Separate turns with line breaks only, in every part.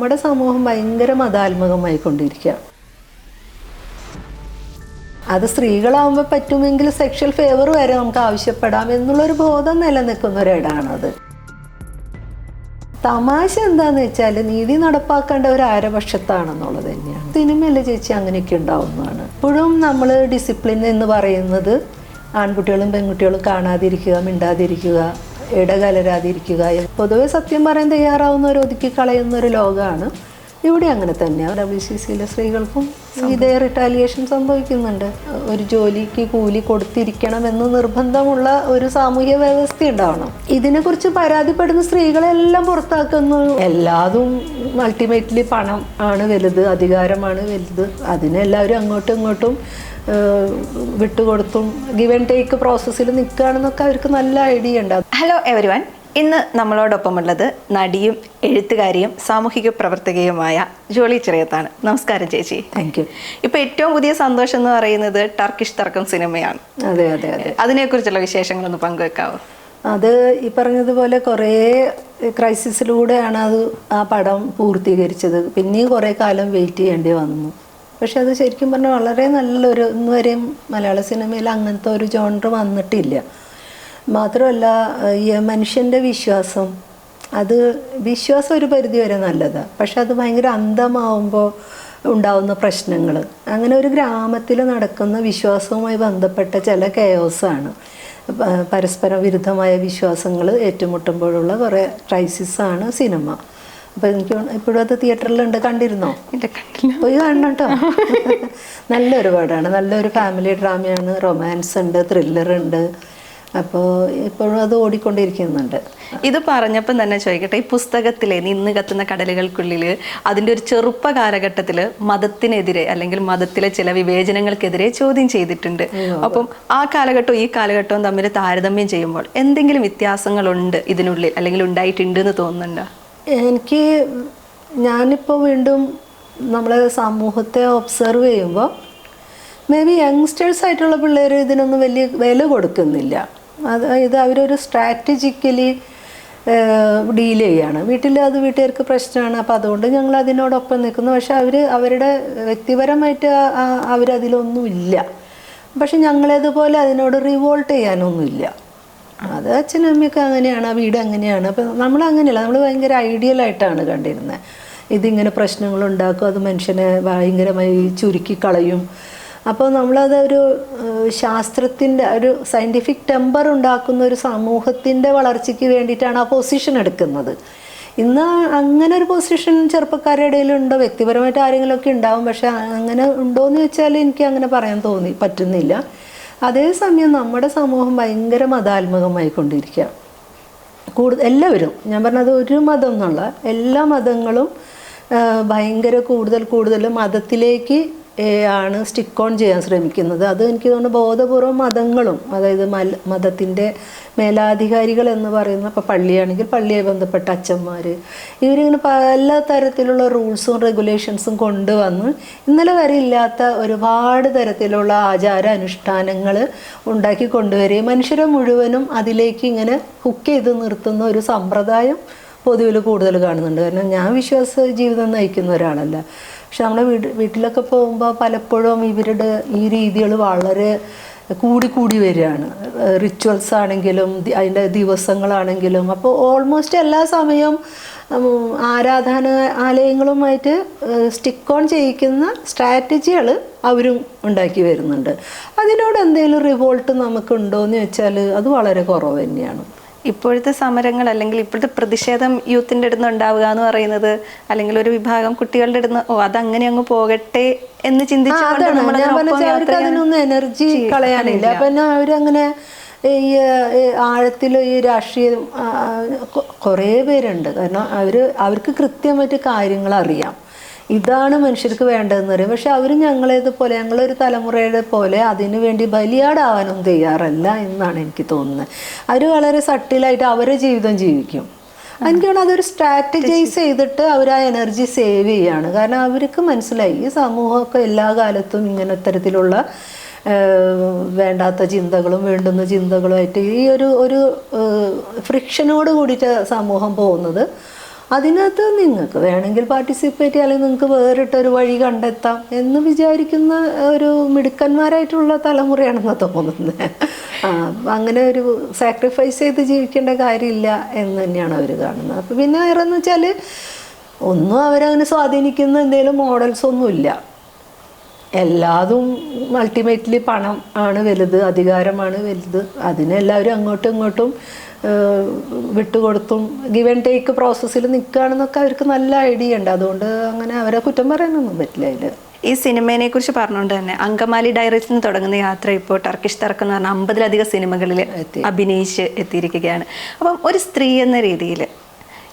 നമ്മുടെ സമൂഹം ഭയങ്കര മതാത്മകമായിക്കൊണ്ടിരിക്കുക. അത് സ്ത്രീകളാവുമ്പോൾ പറ്റുമെങ്കിൽ സെക്ഷൽ ഫേവർ വരെ നമുക്ക് ആവശ്യപ്പെടാം എന്നുള്ളൊരു ബോധം നിലനിൽക്കുന്ന ഒരിടാണത്. തമാശ എന്താന്ന് വെച്ചാൽ നീതി നടപ്പാക്കേണ്ട ഒരു ആരപക്ഷത്താണെന്നുള്ളത് തന്നെയാണ്. സിനിമയിലെ ചേച്ചി അങ്ങനെയൊക്കെ ഉണ്ടാവുന്നതാണ്. ഇപ്പോഴും നമ്മൾ ഡിസിപ്ലിൻ എന്ന് പറയുന്നത് ആൺകുട്ടികളും പെൺകുട്ടികളും കാണാതിരിക്കുക, മിണ്ടാതിരിക്കുക, ഇടകലരാതിരിക്കുക, പൊതുവെ സത്യം പറയാൻ തയ്യാറാവുന്നവർ ഒതുക്കി കളയുന്ന ഒരു ലോകമാണ്. ഇവിടെ അങ്ങനെ തന്നെയാണ്. WCCയിലെ സ്ത്രീകൾക്കും ഇതേ റിട്ടാലിയേഷൻ സംഭവിക്കുന്നുണ്ട്. ഒരു ജോലിക്ക് കൂലി കൊടുത്തിരിക്കണമെന്ന് നിർബന്ധമുള്ള ഒരു സാമൂഹ്യ വ്യവസ്ഥ ഉണ്ടാവണം. ഇതിനെക്കുറിച്ച് പരാതിപ്പെടുന്ന സ്ത്രീകളെല്ലാം പുറത്താക്കുന്നു. എല്ലാതും അൾട്ടിമേറ്റ്ലി പണം ആണ് വലുത്, അധികാരമാണ് വലുത്. അതിനെല്ലാവരും അങ്ങോട്ടും ഇങ്ങോട്ടും വിട്ടുകൊടുത്തും ഗിവ് ആൻഡ് ടേക്ക് പ്രോസസ്സിൽ നിൽക്കുകയാണെന്നൊക്കെ അവർക്ക് നല്ല ഐഡിയ ഉണ്ടാകും.
ഹലോ എവരിവൺ, ഇന്ന് നമ്മളോടൊപ്പമുള്ളത് നടിയും എഴുത്തുകാരിയും സാമൂഹിക പ്രവർത്തകയുമായ ജോളി ചിറയത്താണ്. നമസ്കാരം ചേച്ചി.
Thank you.
ഇപ്പൊ ഏറ്റവും പുതിയ സന്തോഷം എന്ന് പറയുന്നത് ടർക്കിഷ് തർക്കം സിനിമയാണ്.
അതെ അതെ അതെ.
അതിനെക്കുറിച്ചുള്ള വിശേഷങ്ങളൊന്ന് പങ്കുവെക്കാവോ?
അത് ഈ പറഞ്ഞതുപോലെ കുറേ ക്രൈസിസിലൂടെയാണ് ആ പടം പൂർത്തീകരിച്ചത്. പിന്നെയും കുറേ കാലം വെയിറ്റ് ചെയ്യേണ്ടി വന്നു. പക്ഷെ അത് ശരിക്കും പറഞ്ഞാൽ വളരെ നല്ലൊരു, ഇന്നുവരെയും മലയാള സിനിമയിൽ അങ്ങനത്തെ ഒരു ജോണർ വന്നിട്ടില്ല. മാത്രമല്ല ഈ മനുഷ്യൻ്റെ വിശ്വാസം, അത് വിശ്വാസം ഒരു പരിധി വരെ നല്ലതാണ്. പക്ഷെ അത് ഭയങ്കര അന്ധമാവുമ്പോൾ ഉണ്ടാവുന്ന പ്രശ്നങ്ങൾ, അങ്ങനെ ഒരു ഗ്രാമത്തിൽ നടക്കുന്ന വിശ്വാസവുമായി ബന്ധപ്പെട്ട ചില കെയോസാണ്. പരസ്പര വിരുദ്ധമായ വിശ്വാസങ്ങൾ ഏറ്റുമുട്ടുമ്പോഴുള്ള കുറേ ക്രൈസിസാണ് സിനിമ. അപ്പോൾ എനിക്ക് ഇപ്പോഴും അത് തിയേറ്ററിലുണ്ട്. കണ്ടിരുന്നോ? പോയി കാണണം കേട്ടോ. നല്ലൊരു പടമാണ്, നല്ലൊരു ഫാമിലി ഡ്രാമയാണ്, റൊമാൻസ് ഉണ്ട്, ത്രില്ലർ ഉണ്ട്. അപ്പോൾ ഇപ്പോഴും അത് ഓടിക്കൊണ്ടിരിക്കുന്നുണ്ട്.
ഇത് പറഞ്ഞപ്പം തന്നെ ചോദിക്കട്ടെ, ഈ പുസ്തകത്തിലെ നിന്ന് കത്തുന്ന കടലുകൾക്കുള്ളിൽ അതിൻ്റെ ഒരു ചെറുപ്പ കാലഘട്ടത്തിൽ മതത്തിനെതിരെ അല്ലെങ്കിൽ മതത്തിലെ ചില വിവേചനങ്ങൾക്കെതിരെ ചോദ്യം ചെയ്തിട്ടുണ്ട്. അപ്പം ആ കാലഘട്ടവും ഈ കാലഘട്ടവും തമ്മിൽ താരതമ്യം ചെയ്യുമ്പോൾ എന്തെങ്കിലും വ്യത്യാസങ്ങളുണ്ട് ഇതിനുള്ളിൽ, അല്ലെങ്കിൽ ഉണ്ടായിട്ടുണ്ട് എന്ന് തോന്നുന്നുണ്ടോ?
ഞാനിപ്പോൾ വീണ്ടും നമ്മളെ സമൂഹത്തെ ഒബ്സർവ് ചെയ്യുമ്പോൾ മേ ബി യങ്സ്റ്റേഴ്സ് ആയിട്ടുള്ള പിള്ളേർ ഇതിനൊന്നും വലിയ വില കൊടുക്കുന്നില്ല. ഇത് അവരൊരു സ്ട്രാറ്റജിക്കലി ഡീൽ ചെയ്യാണ്. അത് വീട്ടുകാർക്ക് പ്രശ്നമാണ്, അപ്പോൾ അതുകൊണ്ട് ഞങ്ങൾ അതിനോടൊപ്പം നിൽക്കുന്നു. പക്ഷെ അവരുടെ വ്യക്തിപരമായിട്ട് അവരതിലൊന്നും ഇല്ല. പക്ഷെ ഞങ്ങളേതുപോലെ അതിനോട് റിവോൾട്ട് ചെയ്യാനൊന്നുമില്ല. അത് അച്ഛനും അമ്മയൊക്കെ അങ്ങനെയാണ്, ആ വീട് അങ്ങനെയാണ്. അപ്പം നമ്മളങ്ങനെയല്ല, നമ്മൾ ഭയങ്കര ഐഡിയലായിട്ടാണ് കണ്ടിരുന്നത്. ഇതിങ്ങനെ പ്രശ്നങ്ങളുണ്ടാക്കും, അത് മനുഷ്യനെ ഭയങ്കരമായി ചുരുക്കി കളയും. അപ്പോൾ നമ്മളതൊരു ശാസ്ത്രത്തിൻ്റെ ഒരു സയൻറ്റിഫിക് ടെമ്പർ ഉണ്ടാക്കുന്ന ഒരു സമൂഹത്തിൻ്റെ വളർച്ചയ്ക്ക് വേണ്ടിയിട്ടാണ് ആ പൊസിഷൻ എടുക്കുന്നത്. ഇന്ന് അങ്ങനെ ഒരു പൊസിഷൻ ചെറുപ്പക്കാരുടെ ഇടയിലുണ്ടോ? വ്യക്തിപരമായിട്ട് ആരെങ്കിലുമൊക്കെ ഉണ്ടാവും. പക്ഷെ അങ്ങനെ ഉണ്ടോയെന്ന് വെച്ചാൽ എനിക്ക് അങ്ങനെ പറയാൻ പറ്റുന്നില്ല. അതേസമയം നമ്മുടെ സമൂഹം ഭയങ്കര മതാത്മകമായിക്കൊണ്ടിരിക്കുക. എല്ലാവരും, ഞാൻ പറഞ്ഞത് ഒരു മതം എന്നുള്ള എല്ലാ മതങ്ങളും ഭയങ്കര കൂടുതൽ മതത്തിലേക്ക് ആണ് സ്റ്റിക്ക് ഓൺ ചെയ്യാൻ ശ്രമിക്കുന്നത്. അത് എനിക്ക് തോന്നുന്നു ബോധപൂർവം മതങ്ങളും, അതായത് മതത്തിൻ്റെ മേലാധികാരികൾ എന്ന് പറയുന്ന, ഇപ്പോൾ പള്ളിയാണെങ്കിൽ പള്ളിയെ ബന്ധപ്പെട്ട അച്ഛന്മാർ, ഇവരിങ്ങനെ പല തരത്തിലുള്ള റൂൾസും റെഗുലേഷൻസും കൊണ്ടുവന്ന് ഇന്നലെ വരെ ഇല്ലാത്ത ഒരുപാട് തരത്തിലുള്ള ആചാര അനുഷ്ഠാനങ്ങൾ ഉണ്ടാക്കി കൊണ്ടുവരികയും മനുഷ്യരെ മുഴുവനും അതിലേക്ക് ഇങ്ങനെ ഹുക്ക് ചെയ്ത് നിർത്തുന്ന ഒരു സമ്പ്രദായം പൊതുവിൽ കൂടുതൽ കാണുന്നുണ്ട്. കാരണം ഞാൻ വിശ്വാസ ജീവിതം നയിക്കുന്ന ഒരാളല്ല. പക്ഷെ നമ്മുടെ വീട്ടിലൊക്കെ പോകുമ്പോൾ പലപ്പോഴും ഇവരുടെ ഈ രീതികൾ വളരെ കൂടി വരികയാണ്. റിച്വൽസ് ആണെങ്കിലും അതിൻ്റെ ദിവസങ്ങളാണെങ്കിലും. അപ്പോൾ ഓൾമോസ്റ്റ് എല്ലാ സമയവും ആരാധനാലയങ്ങളുമായിട്ട് സ്റ്റിക്ക് ഓൺ ചെയ്യിക്കുന്ന സ്ട്രാറ്റജികൾ അവരും ഉണ്ടാക്കി വരുന്നുണ്ട്. അതിനോട് എന്തെങ്കിലും റിവോൾട്ട് നമുക്കുണ്ടോയെന്ന് വെച്ചാൽ അത് വളരെ കുറവ് തന്നെയാണ്.
ഇപ്പോഴത്തെ സമരങ്ങൾ അല്ലെങ്കിൽ ഇപ്പോഴത്തെ പ്രതിഷേധം യൂത്തിൻ്റെ അടുത്ത് ഉണ്ടാവുക എന്ന് പറയുന്നത്, അല്ലെങ്കിൽ ഒരു വിഭാഗം കുട്ടികളുടെ അടുത്ത് അതങ്ങനെ അങ്ങ് പോകട്ടെ എന്ന് ചിന്തിച്ചുകൊണ്ട്
അവർക്ക് അതിനൊന്നും എനർജി കളയാനില്ല. പിന്നെ അവരങ്ങനെ ഈ ആഴത്തിൽ ഈ രാഷ്ട്രീയം കുറേ പേരുണ്ട്. കാരണം അവർക്ക് കൃത്യമായിട്ട് കാര്യങ്ങൾ അറിയാം, ഇതാണ് മനുഷ്യർക്ക് വേണ്ടതെന്ന് പറയും. പക്ഷെ അവർ ഞങ്ങളേതുപോലെ, ഞങ്ങളൊരു തലമുറയുടെ പോലെ അതിനു വേണ്ടി ബലിയാടാവാനും തയ്യാറല്ല എന്നാണ് എനിക്ക് തോന്നുന്നത്. അവർ വളരെ സട്ടിലായിട്ട് അവരുടെ ജീവിതം ജീവിക്കും. എനിക്ക് തോന്നുന്നു അതൊരു സ്ട്രാറ്റജൈസ് ചെയ്തിട്ട് അവർ ആ എനർജി സേവ് ചെയ്യാണ്. കാരണം അവർക്ക് മനസ്സിലായി ഈ സമൂഹമൊക്കെ എല്ലാ കാലത്തും ഇങ്ങനെ തരത്തിലുള്ള വേണ്ടാത്ത ചിന്തകളും വേണ്ടുന്ന ചിന്തകളുമായിട്ട് ഈ ഒരു ഫ്രിക്ഷനോട് കൂടിയിട്ട് സമൂഹം പോകുന്നത് അതിനകത്ത് നിങ്ങൾക്ക് വേണമെങ്കിൽ പാർട്ടിസിപ്പേറ്റ് ചെയ്യാൻ, അല്ലെങ്കിൽ നിങ്ങൾക്ക് വേറിട്ടൊരു വഴി കണ്ടെത്താം എന്ന് വിചാരിക്കുന്ന ഒരു മിടുക്കന്മാരായിട്ടുള്ള തലമുറയാണെന്ന് തോന്നുന്നത്. അങ്ങനെ ഒരു സാക്രിഫൈസ് ചെയ്ത് ജീവിക്കേണ്ട കാര്യമില്ല എന്ന് തന്നെയാണ് അവർ കാണുന്നത്. അപ്പോൾ പിന്നെ വേറെന്ന് വെച്ചാൽ ഒന്നും അവരങ്ങനെ സ്വാധീനിക്കുന്ന എന്തെങ്കിലും മോഡൽസ് ഒന്നുമില്ല. എല്ലാതും അൾട്ടിമേറ്റ്ലി പണം ആണ് വലുത്, അധികാരമാണ് വലുത്. അതിനെല്ലാവരും അങ്ങോട്ടും ഇങ്ങോട്ടും വിട്ടുകൊടുത്തും ഗിവ് ആൻഡ് ടേക്ക് പ്രോസസ്സിൽ നിൽക്കുകയാണെന്നൊക്കെ അവർക്ക് നല്ല ഐഡിയ ഉണ്ട്. അതുകൊണ്ട് അങ്ങനെ അവരെ കുറ്റം പറയാനൊന്നും പറ്റില്ല അതിൽ.
ഈ സിനിമയെ കുറിച്ച് പറഞ്ഞുകൊണ്ട് തന്നെ അങ്കമാലി ഡയറീസിൽ നിന്ന് തുടങ്ങുന്ന യാത്ര ഇപ്പോൾ ടർക്കിഷ് തർക്കം എന്ന് പറഞ്ഞാൽ 50-ലധികം സിനിമകളിൽ അഭിനയിച്ച് എത്തിയിരിക്കുകയാണ്. അപ്പം ഒരു സ്ത്രീ എന്ന രീതിയിൽ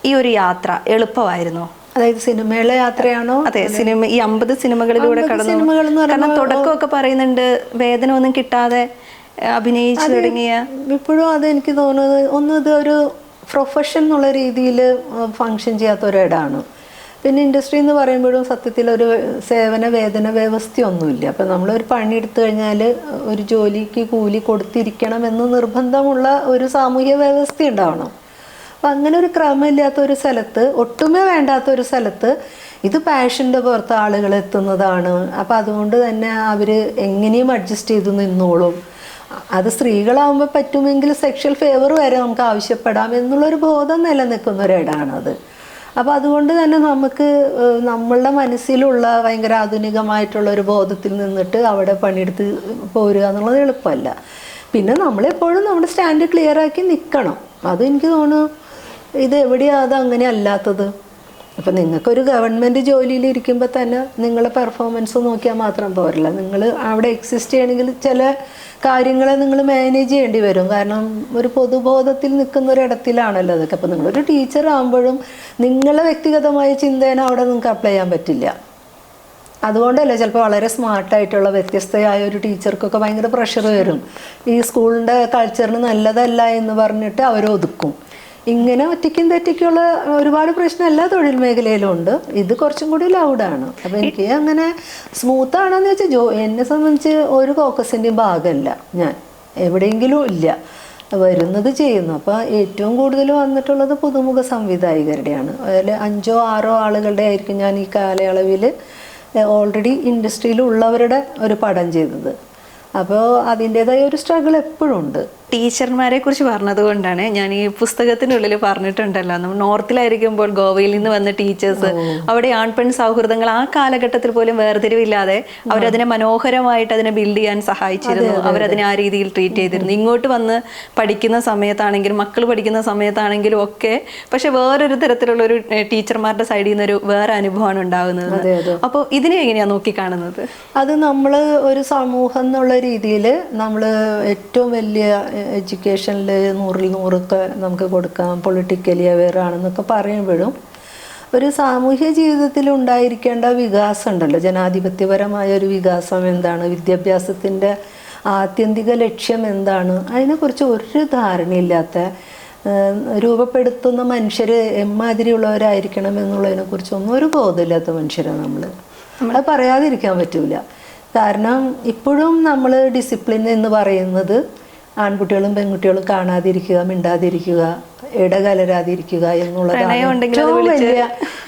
ഈ ഒരു യാത്ര എളുപ്പമായിരുന്നോ?
അതായത് സിനിമയിലെ യാത്രയാണോ?
അതെ, സിനിമ ഈ 50 സിനിമകളിലൂടെ കടന്നു. കാരണം തുടക്കമൊക്കെ പറയുന്നുണ്ട് വേതനം ഒന്നും കിട്ടാതെ അഭിനയിച്ചു തുടങ്ങിയ.
ഇപ്പോഴും അത് എനിക്ക് തോന്നുന്നത് ഇതൊരു പ്രൊഫഷൻ എന്നുള്ള രീതിയിൽ ഫങ്ഷൻ ചെയ്യാത്ത ഒരിടാണ്. പിന്നെ ഇൻഡസ്ട്രി എന്ന് പറയുമ്പോഴും സത്യത്തിൽ ഒരു സേവന വേതന വ്യവസ്ഥയൊന്നുമില്ല. അപ്പം നമ്മളൊരു പണി എടുത്തു കഴിഞ്ഞാൽ ഒരു ജോലിക്ക് കൂലി കൊടുത്തിരിക്കണം എന്ന് നിർബന്ധമുള്ള ഒരു സാമൂഹ്യ വ്യവസ്ഥ ഉണ്ടാവണം. അപ്പം അങ്ങനെ ഒരു ക്രമമില്ലാത്ത ഒരു സ്ഥലത്ത്, ഒട്ടുമേ വേണ്ടാത്ത ഒരു സ്ഥലത്ത് ഇത് പാഷൻ്റെ പുറത്ത് ആളുകൾ എത്തുന്നതാണ്. അപ്പം അതുകൊണ്ട് തന്നെ അവർ എങ്ങനെയും അഡ്ജസ്റ്റ് ചെയ്ത് നിന്നോളും. അത് സ്ത്രീകളാകുമ്പോൾ പറ്റുമെങ്കിൽ സെക്ഷൽ ഫേവർ വരെ നമുക്ക് ആവശ്യപ്പെടാം എന്നുള്ളൊരു ബോധം നിലനിൽക്കുന്ന ഒരിടാണത്. അപ്പോൾ അതുകൊണ്ട് തന്നെ നമുക്ക് നമ്മളുടെ മനസ്സിലുള്ള ഭയങ്കര ആധുനികമായിട്ടുള്ള ഒരു ബോധത്തിൽ നിന്നിട്ട് അവിടെ പണിയെടുത്ത് പോരുക എന്നുള്ളത് എളുപ്പമല്ല. പിന്നെ നമ്മളെപ്പോഴും നമ്മുടെ സ്റ്റാൻഡ് ക്ലിയർ ആക്കി നിൽക്കണം. അത് എനിക്ക് തോന്നുന്നു ഇത് എവിടെയാണ് അത് അങ്ങനെ അല്ലാത്തത്. അപ്പം നിങ്ങൾക്കൊരു ഗവൺമെൻറ് ജോലിയിൽ ഇരിക്കുമ്പോൾ തന്നെ നിങ്ങളുടെ പെർഫോമൻസ് നോക്കിയാൽ മാത്രം പോരല്ല. നിങ്ങൾ അവിടെ എക്സിസ്റ്റ് ചെയ്യണമെങ്കിൽ ചില കാര്യങ്ങളെ നിങ്ങൾ മാനേജ് ചെയ്യേണ്ടി വരും. കാരണം ഒരു പൊതുബോധത്തിൽ നിൽക്കുന്ന ഒരിടത്തിലാണല്ലോ അതൊക്കെ. അപ്പോൾ നിങ്ങളൊരു ടീച്ചർ ആകുമ്പോഴും നിങ്ങളെ വ്യക്തിഗതമായ ചിന്തേനെ അവിടെ നിങ്ങൾക്ക് അപ്ലൈ ചെയ്യാൻ പറ്റില്ല. അതുകൊണ്ടല്ലേ ചിലപ്പോൾ വളരെ സ്മാർട്ടായിട്ടുള്ള വ്യത്യസ്തയായ ഒരു ടീച്ചർക്കൊക്കെ ഭയങ്കര പ്രഷർ വരും. ഈ സ്കൂളിൻ്റെ കൾച്ചറിന് നല്ലതല്ല എന്ന് പറഞ്ഞിട്ട് അവരൊതുക്കും. ഇങ്ങനെ ഒറ്റയ്ക്കും തെറ്റയ്ക്കുള്ള ഒരുപാട് പ്രശ്നം എല്ലാ തൊഴിൽ മേഖലയിലും ഉണ്ട്. ഇത് കുറച്ചും കൂടി ലൗഡാണ്. അപ്പം എനിക്ക് അങ്ങനെ സ്മൂത്താണെന്ന് വെച്ചാൽ എന്നെ സംബന്ധിച്ച് ഒരു ഫോക്കസിൻ്റെയും ഭാഗമല്ല ഞാൻ, എവിടെയെങ്കിലും ഇല്ല, വരുന്നത് ചെയ്യുന്നു. അപ്പോൾ ഏറ്റവും കൂടുതൽ വന്നിട്ടുള്ളത് പുതുമുഖ സംവിധായകരുടെയാണ്. അതിൽ 5-6 ആളുകളുടെ ആയിരിക്കും ഞാൻ ഈ കാലയളവിൽ ഓൾറെഡി ഇൻഡസ്ട്രിയിലുള്ളവരുടെ ഒരു പടം ചെയ്തത്. അപ്പോൾ അതിൻ്റേതായ ഒരു സ്ട്രഗിൾ എപ്പോഴും ഉണ്ട്.
ടീച്ചർമാരെ കുറിച്ച് പറഞ്ഞത് കൊണ്ടാണ് ഞാൻ ഈ പുസ്തകത്തിനുള്ളിൽ പറഞ്ഞിട്ടുണ്ടല്ലോ, നമ്മൾ നോർത്തിലായിരിക്കുമ്പോൾ ഗോവയിൽ നിന്ന് വന്ന ടീച്ചേഴ്സ്, അവിടെ ആൺപെൺ സൗഹൃദങ്ങൾ ആ കാലഘട്ടത്തിൽ പോലും വേർതിരിവില്ലാതെ അവരതിനെ മനോഹരമായിട്ട് അതിനെ ബിൽഡ് ചെയ്യാൻ സഹായിച്ചിരുന്നു. അവരതിനെ ആ രീതിയിൽ ട്രീറ്റ് ചെയ്തിരുന്നു. ഇങ്ങോട്ട് വന്ന് പഠിക്കുന്ന സമയത്താണെങ്കിലും മക്കൾ പഠിക്കുന്ന സമയത്താണെങ്കിലും ഒക്കെ പക്ഷെ വേറൊരു തരത്തിലുള്ള ഒരു ടീച്ചർമാരുടെ സൈഡിൽ നിന്നൊരു വേറെ അനുഭവമാണ് ഉണ്ടാകുന്നത്. അപ്പോൾ ഇതിനെ എങ്ങനെയാണ് നോക്കിക്കാണുന്നത്?
അത് നമ്മൾ ഒരു സമൂഹം എന്നുള്ള രീതിയിൽ നമ്മൾ ഏറ്റവും വലിയ എഡ്യൂക്കേഷനിൽ 100-ൽ 100 നമുക്ക് കൊടുക്കാം, പൊളിറ്റിക്കലി അവെയർ ആണെന്നൊക്കെ പറയുമ്പോഴും ഒരു സാമൂഹ്യ ജീവിതത്തിൽ ഉണ്ടായിരിക്കേണ്ട വികാസം ഉണ്ടല്ലോ, ജനാധിപത്യപരമായ ഒരു വികാസം എന്താണ്, വിദ്യാഭ്യാസത്തിൻ്റെ ആത്യന്തിക ലക്ഷ്യം എന്താണ്, അതിനെക്കുറിച്ച് ഒരു ധാരണയില്ലാത്ത, രൂപപ്പെടുത്തുന്ന മനുഷ്യർ എമ്മാതിരിയുള്ളവരായിരിക്കണം എന്നുള്ളതിനെക്കുറിച്ചൊന്നും ഒരു ബോധമില്ലാത്ത മനുഷ്യരാണ് നമ്മൾ. അത് പറയാതിരിക്കാൻ പറ്റില്ല. കാരണം ഇപ്പോഴും നമ്മൾ ഡിസിപ്ലിൻ എന്ന് പറയുന്നത് ആൺകുട്ടികളും പെൺകുട്ടികളും കാണാതിരിക്കുക, മിണ്ടാതിരിക്കുക, ഇടകലരാതിരിക്കുക എന്നുള്ളതാണ്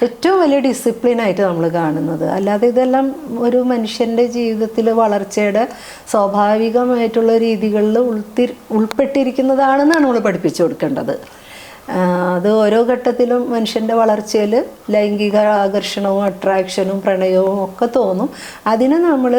ഏറ്റവും വലിയ ഡിസിപ്ലിനായിട്ട് നമ്മൾ കാണുന്നത്. അല്ലാതെ ഇതെല്ലാം ഒരു മനുഷ്യൻ്റെ ജീവിതത്തിൽ വളർച്ചയുടെ സ്വാഭാവികമായിട്ടുള്ള രീതികളിൽ ഉൾപ്പെട്ടിരിക്കുന്നതാണെന്നാണ് നമ്മൾ പഠിപ്പിച്ചു കൊടുക്കേണ്ടത്. അത് ഓരോ ഘട്ടത്തിലും മനുഷ്യൻ്റെ വളർച്ചയിൽ ലൈംഗിക ആകർഷണവും അട്രാക്ഷനും പ്രണയവും ഒക്കെ തോന്നും. അതിനെ നമ്മൾ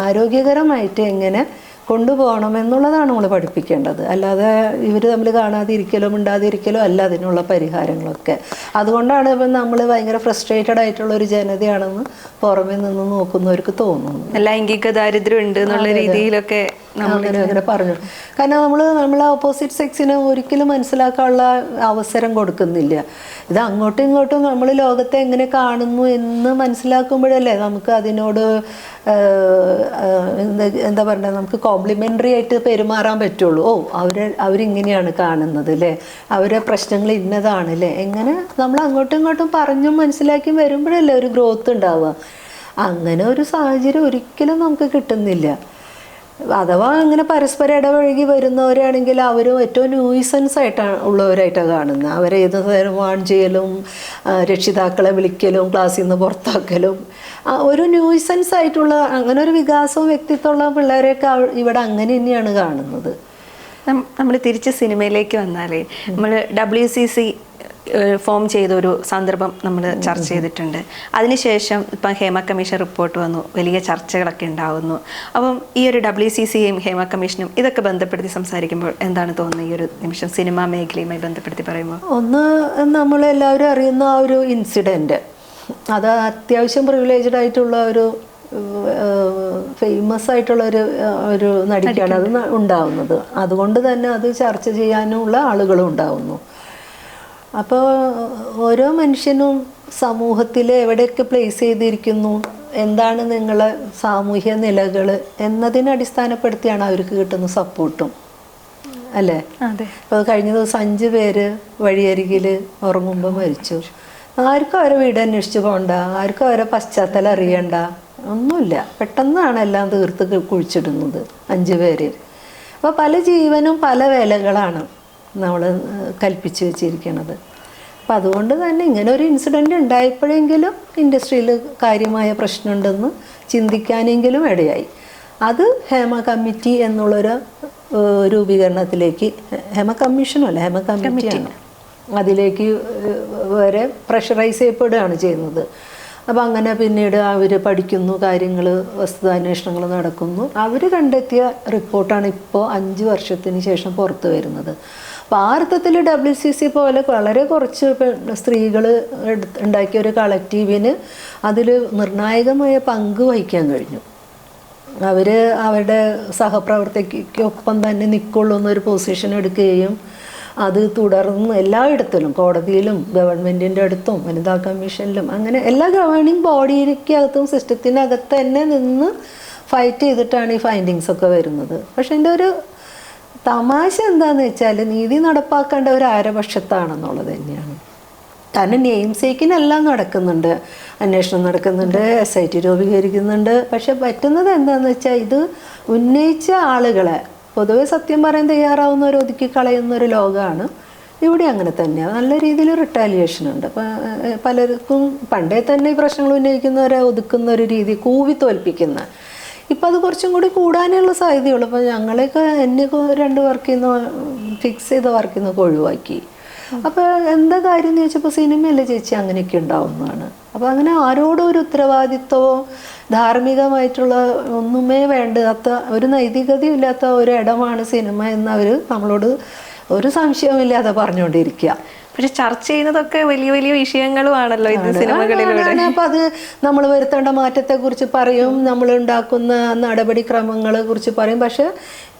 ആരോഗ്യകരമായിട്ട് എങ്ങനെ കൊണ്ടുപോകണം എന്നുള്ളതാണ് നമ്മൾ പഠിപ്പിക്കേണ്ടത്. അല്ലാതെ ഇവർ തമ്മിൽ കാണാതിരിക്കലോ മിണ്ടാതിരിക്കലോ അല്ല അതിനുള്ള പരിഹാരങ്ങളൊക്കെ. അതുകൊണ്ടാണ് ഇപ്പം നമ്മൾ ഭയങ്കര ഫ്രസ്ട്രേറ്റഡ് ആയിട്ടുള്ള ഒരു ജനതയാണെന്ന് പുറമെ നിന്ന് നോക്കുന്നവർക്ക് തോന്നുന്നു.
ലൈംഗിക ദാരിദ്ര്യം ഉണ്ട് എന്നുള്ള രീതിയിലൊക്കെ
അങ്ങനെ പറഞ്ഞു. കാരണം നമ്മൾ ഓപ്പോസിറ്റ് സെക്സിനെ ഒരിക്കലും മനസ്സിലാക്കാനുള്ള അവസരം കൊടുക്കുന്നില്ല. ഇത് അങ്ങോട്ടും ഇങ്ങോട്ടും നമ്മൾ ലോകത്തെ എങ്ങനെ കാണുന്നു എന്ന് മനസ്സിലാക്കുമ്പോഴല്ലേ നമുക്ക് അതിനോട് എന്താ പറയുക, നമുക്ക് കോംപ്ലിമെൻ്ററി ആയിട്ട് പെരുമാറാൻ പറ്റുള്ളൂ. അവരിങ്ങനെയാണ് കാണുന്നത് അല്ലേ, അവരെ പ്രശ്നങ്ങൾ ഇന്നതാണ് അല്ലേ, എങ്ങനെ നമ്മൾ അങ്ങോട്ടും ഇങ്ങോട്ടും പറഞ്ഞും മനസ്സിലാക്കി വരുമ്പോഴല്ലേ ഒരു ഗ്രോത്ത് ഉണ്ടാവുക. അങ്ങനെ ഒരു സാഹചര്യം ഒരിക്കലും നമുക്ക് കിട്ടുന്നില്ല. അഥവാ അങ്ങനെ പരസ്പരം ഇടപഴകി വരുന്നവരാണെങ്കിൽ അവരും ഏറ്റവും ന്യൂയിസൻസ് ആയിട്ടാണ് ഉള്ളവരായിട്ടാണ് കാണുന്നത്. അവരെ ഏത് നേരം വാൺ ചെയ്യലും രക്ഷിതാക്കളെ വിളിക്കലും ക്ലാസ്സിൽ നിന്ന് പുറത്താക്കലും ഒരു ന്യൂയിസൻസ് ആയിട്ടുള്ള അങ്ങനെ ഒരു വികാസവും വ്യക്തിത്വമുള്ള പിള്ളേരെയൊക്കെ ഇവിടെ അങ്ങനെ തന്നെയാണ് കാണുന്നത്.
നമ്മൾ തിരിച്ച് സിനിമയിലേക്ക് വന്നാലേ നമ്മൾ WCC ഫോം ചെയ്തൊരു സന്ദർഭം നമ്മൾ ചർച്ച ചെയ്തിട്ടുണ്ട്. അതിനുശേഷം ഇപ്പം ഹേമ കമ്മീഷൻ റിപ്പോർട്ട് വന്നു, വലിയ ചർച്ചകളൊക്കെ ഉണ്ടാവുന്നു. അപ്പം ഈ ഒരു WCCയും ഹേമ കമ്മീഷനും ഇതൊക്കെ ബന്ധപ്പെടുത്തി സംസാരിക്കുമ്പോൾ എന്താണ് തോന്നുന്നത്? ഈ ഒരു നിമിഷം സിനിമാ മേഖലയുമായി ബന്ധപ്പെടുത്തി പറയുമ്പോൾ
ഒന്ന്, നമ്മളെല്ലാവരും അറിയുന്ന ആ ഒരു ഇൻസിഡൻറ്റ്, അത് അത്യാവശ്യം പ്രിവിലേജ്ഡ് ആയിട്ടുള്ള ഒരു ഫേമസ് ആയിട്ടുള്ള ഒരു നടിക്കാണ് അത് ഉണ്ടാവുന്നത്. അതുകൊണ്ട് തന്നെ അത് ചർച്ച ചെയ്യാനുള്ള ആളുകളും ഉണ്ടാവുന്നു. അപ്പോൾ ഓരോ മനുഷ്യനും സമൂഹത്തിൽ എവിടെയൊക്കെ പ്ലേസ് ചെയ്തിരിക്കുന്നു, എന്താണ് നിങ്ങളെ സാമൂഹ്യ നിലകൾ എന്നതിനെ അടിസ്ഥാനപ്പെടുത്തിയാണ് അവർക്ക് കിട്ടുന്ന സപ്പോർട്ടും, അല്ലേ?
അതെ.
ഇപ്പോൾ കഴിഞ്ഞ ദിവസം 5 പേര് വഴിയരികിൽ ഉറങ്ങുമ്പോൾ മരിച്ചു. ആർക്കും അവരെ വീട് അന്വേഷിച്ച് പോകണ്ട, ആർക്കും അവരെ പശ്ചാത്തലം അറിയണ്ട, ഒന്നുമില്ല. പെട്ടെന്നാണ് എല്ലാം തീർത്ത് കുഴിച്ചിടുന്നത് 5 പേര്. അപ്പോൾ പല ജീവനും പല വിലകളാണ് നമ്മൾ കൽപ്പിച്ച് വെച്ചിരിക്കുന്നത്. അപ്പം അതുകൊണ്ട് തന്നെ ഇങ്ങനെ ഒരു ഇൻസിഡൻറ്റ് ഉണ്ടായപ്പോഴെങ്കിലും ഇൻഡസ്ട്രിയിൽ കാര്യമായ പ്രശ്നമുണ്ടെന്ന് ചിന്തിക്കാനെങ്കിലും ഇടയായി. അത് ഹേമ കമ്മിറ്റി എന്നുള്ളൊരു രൂപീകരണത്തിലേക്ക്, ഹേമ കമ്മീഷനല്ല, ഹേമ കമ്മിറ്റിയാണ്, അതിലേക്ക് വരെ പ്രഷറൈസ് ചെയ്യപ്പെടുകയാണ് ചെയ്യുന്നത്. അപ്പം അങ്ങനെ പിന്നീട് അവർ പഠിക്കുന്നു, കാര്യങ്ങൾ വസ്തുതാന്വേഷണങ്ങൾ നടക്കുന്നു. അവർ കണ്ടെത്തിയ റിപ്പോർട്ടാണ് ഇപ്പോൾ 5 വർഷത്തിന് ശേഷം പുറത്തു വരുന്നത്. അപ്പോൾ ആ അർത്ഥത്തിൽ WCC പോലെ വളരെ കുറച്ച് സ്ത്രീകൾ ഉണ്ടാക്കിയ ഒരു കളക്റ്റീവിന് അതിൽ നിർണായകമായ പങ്ക് വഹിക്കാൻ കഴിഞ്ഞു. അവർ അവരുടെ സഹപ്രവർത്തകയ്ക്കൊപ്പം തന്നെ നിൽക്കുള്ളൂ എന്നൊരു പൊസിഷൻ എടുക്കുകയും അത് തുടർന്ന് എല്ലായിടത്തിലും, കോടതിയിലും ഗവൺമെൻറ്റിൻ്റെ അടുത്തും വനിതാ കമ്മീഷനിലും അങ്ങനെ എല്ലാ ഗവേണിംഗ് ബോഡിക്കകത്തും സിസ്റ്റത്തിനകത്ത് തന്നെ നിന്ന് ഫൈറ്റ് ചെയ്തിട്ടാണ് ഈ ഫൈൻഡിങ്സ് ഒക്കെ വരുന്നത്. പക്ഷെ എൻ്റെ ഒരു തമാശ എന്താണെന്ന് വെച്ചാൽ നീതി നടപ്പാക്കേണ്ടവർ ആരുടെ പക്ഷത്താണെന്നുള്ളത് തന്നെയാണ്. കാരണം നെയിം സേക്കിനെല്ലാം നടക്കുന്നുണ്ട്, അന്വേഷണം നടക്കുന്നുണ്ട്, SIT രൂപീകരിക്കുന്നുണ്ട്. പക്ഷെ പറ്റുന്നത് എന്താണെന്ന് വെച്ചാൽ ഇത് ഉന്നയിച്ച ആളുകളെ പൊതുവെ സത്യം പറയാൻ തയ്യാറാവുന്നവർ ഒതുക്കി കളയുന്നൊരു ലോകമാണ്. ഇവിടെ അങ്ങനെ തന്നെയാണ്. നല്ല രീതിയിൽ റിട്ടാലിയേഷൻ ഉണ്ട്. അപ്പം പലർക്കും പണ്ടേ തന്നെ ഈ പ്രശ്നങ്ങൾ ഉന്നയിക്കുന്നവരെ ഒതുക്കുന്ന ഒരു രീതി, കൂവി തോൽപ്പിക്കുന്ന. ഇപ്പം അത് കുറച്ചും കൂടി കൂടാനുള്ള സാധ്യതയുള്ളൂ. അപ്പോൾ ഞങ്ങളെയൊക്കെ എന്നെ 2 വർക്കിൽ നിന്ന് ഫിക്സ് ചെയ്ത വർക്കിൽ നിന്നൊക്കെ ഒഴിവാക്കി. അപ്പോൾ എന്താ കാര്യം എന്ന് ചോദിച്ചപ്പോൾ സിനിമയല്ലേ ചേച്ചി അങ്ങനെയൊക്കെ ഉണ്ടാവുന്നതാണ്. അപ്പോൾ അങ്ങനെ ആരോടും ഒരു ഉത്തരവാദിത്വമോ ധാർമ്മികമായിട്ടുള്ള ഒന്നുമേ വേണ്ടാത്ത, ഒരു നൈതികതയും ഇല്ലാത്ത ഒരു ഇടമാണ് സിനിമ എന്നവർ നമ്മളോട് ഒരു സംശയവുമില്ലാതെ പറഞ്ഞുകൊണ്ടിരിക്കുക.
പക്ഷെ ചർച്ച ചെയ്യുന്നതൊക്കെ വലിയ വലിയ വിഷയങ്ങളുമാണല്ലോ ഇത് സിനിമകളിലൂടെ.
അപ്പം അത് നമ്മൾ വരുത്തേണ്ട മാറ്റത്തെക്കുറിച്ച് പറയും, നമ്മൾ ഉണ്ടാക്കുന്ന നടപടിക്രമങ്ങളെ കുറിച്ച് പറയും. പക്ഷെ